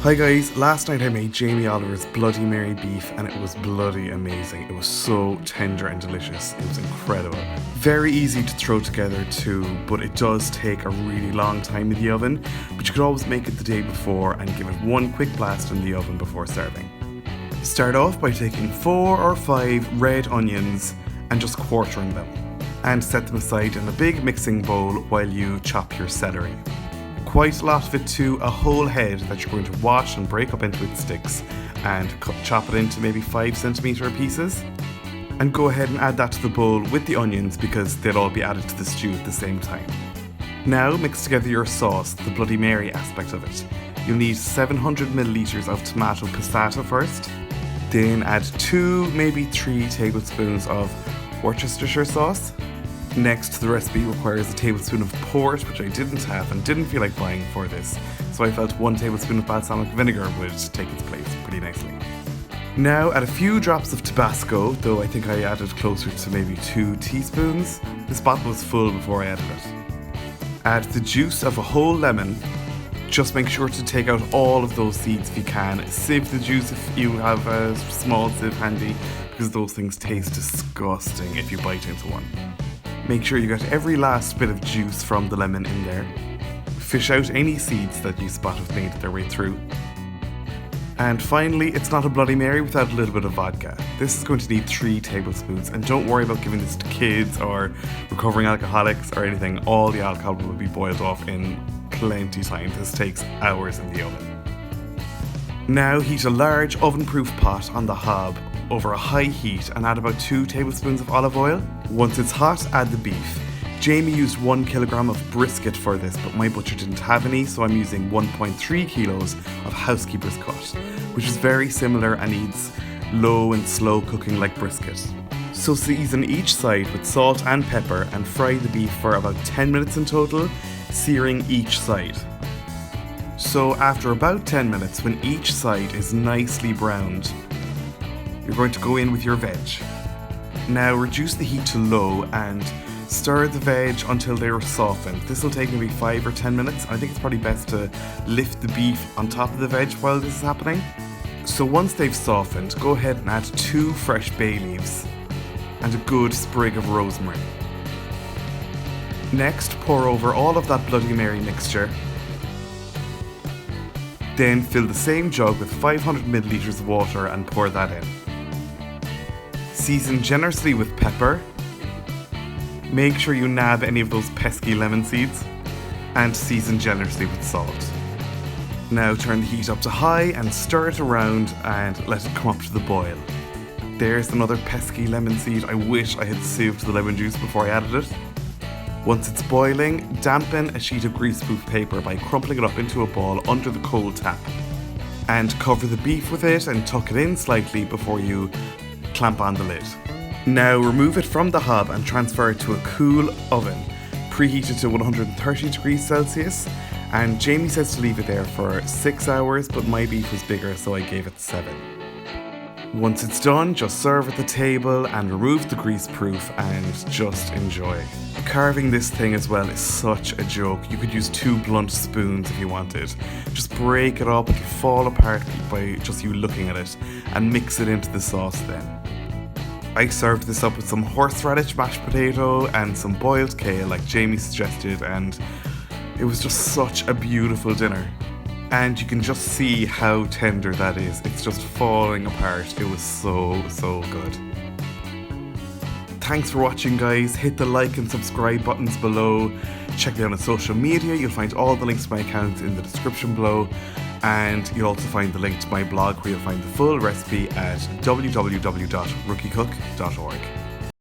Hi guys, last night I made Jamie Oliver's Bloody Mary beef and it was bloody amazing. It was so tender and delicious. It was incredible. Very easy to throw together too, but it does take a really long time in the oven. But you could always make it the day before and give it one quick blast in the oven before serving. Start off by taking 4 or 5 red onions and just quartering them. And set them aside in a big mixing bowl while you chop your celery. Quite a lot of it too, a whole head that you're going to wash and break up into its sticks and chop it into maybe 5cm pieces. And go ahead and add that to the bowl with the onions because they'll all be added to the stew at the same time. Now mix together your sauce, the Bloody Mary aspect of it. You'll need 700ml of tomato passata first. Then add 2, maybe 3 tablespoons of Worcestershire sauce. Next, the recipe requires a tablespoon of port, which I didn't have and didn't feel like buying for this, so I felt 1 tablespoon of balsamic vinegar would take its place pretty nicely. Now add a few drops of Tabasco, though I think I added closer to maybe 2 teaspoons. This bottle was full before I added it. Add the juice of a whole lemon. Just make sure to take out all of those seeds if you can. Sieve the juice if you have a small sieve handy, because those things taste disgusting if you bite into one. Make sure you get every last bit of juice from the lemon in there. Fish out any seeds that you spot have made their way through. And finally, it's not a Bloody Mary without a little bit of vodka. This is going to need 3 tablespoons, and don't worry about giving this to kids or recovering alcoholics or anything. All the alcohol will be boiled off in plenty time. This takes hours in the oven. Now heat a large oven-proof pot on the hob over a high heat and add about 2 tablespoons of olive oil. Once it's hot, add the beef. Jamie used 1 kilogram of brisket for this, but my butcher didn't have any, so I'm using 1.3 kilos of housekeeper's cut, which is very similar and needs low and slow cooking like brisket. So season each side with salt and pepper and fry the beef for about 10 minutes in total, searing each side. So after about 10 minutes, when each side is nicely browned, you're going to go in with your veg. Now reduce the heat to low and stir the veg until they are softened. This will take maybe 5 or 10 minutes. I think it's probably best to lift the beef on top of the veg while this is happening. So once they've softened, go ahead and add 2 fresh bay leaves and a good sprig of rosemary. Next, pour over all of that Bloody Mary mixture. Then fill the same jug with 500ml of water and pour that in. Season generously with pepper. Make sure you nab any of those pesky lemon seeds. And season generously with salt. Now turn the heat up to high and stir it around and let it come up to the boil. There's another pesky lemon seed. I wish I had sieved the lemon juice before I added it. Once it's boiling, dampen a sheet of greaseproof paper by crumpling it up into a ball under the cold tap. And cover the beef with it and tuck it in slightly before you clamp on the lid. Now remove it from the hob and transfer it to a cool oven, preheated to 130 degrees Celsius, and Jamie says to leave it there for 6 hours, but my beef was bigger so I gave it 7. Once it's done, just serve at the table and remove the greaseproof and just enjoy. Carving this thing as well is such a joke. You could use 2 blunt spoons if you wanted. Just break it up, it'll fall apart by just you looking at it, and mix it into the sauce then. I served this up with some horseradish mashed potato and some boiled kale like Jamie suggested, and it was just such a beautiful dinner. And you can just see how tender that is. It's just falling apart. It was so good. Thanks for watching, guys. Hit the like and subscribe buttons below. Check me out on social media. You'll find all the links to my accounts in the description below. And you'll also find the link to my blog where you'll find the full recipe at www.rookiecook.org.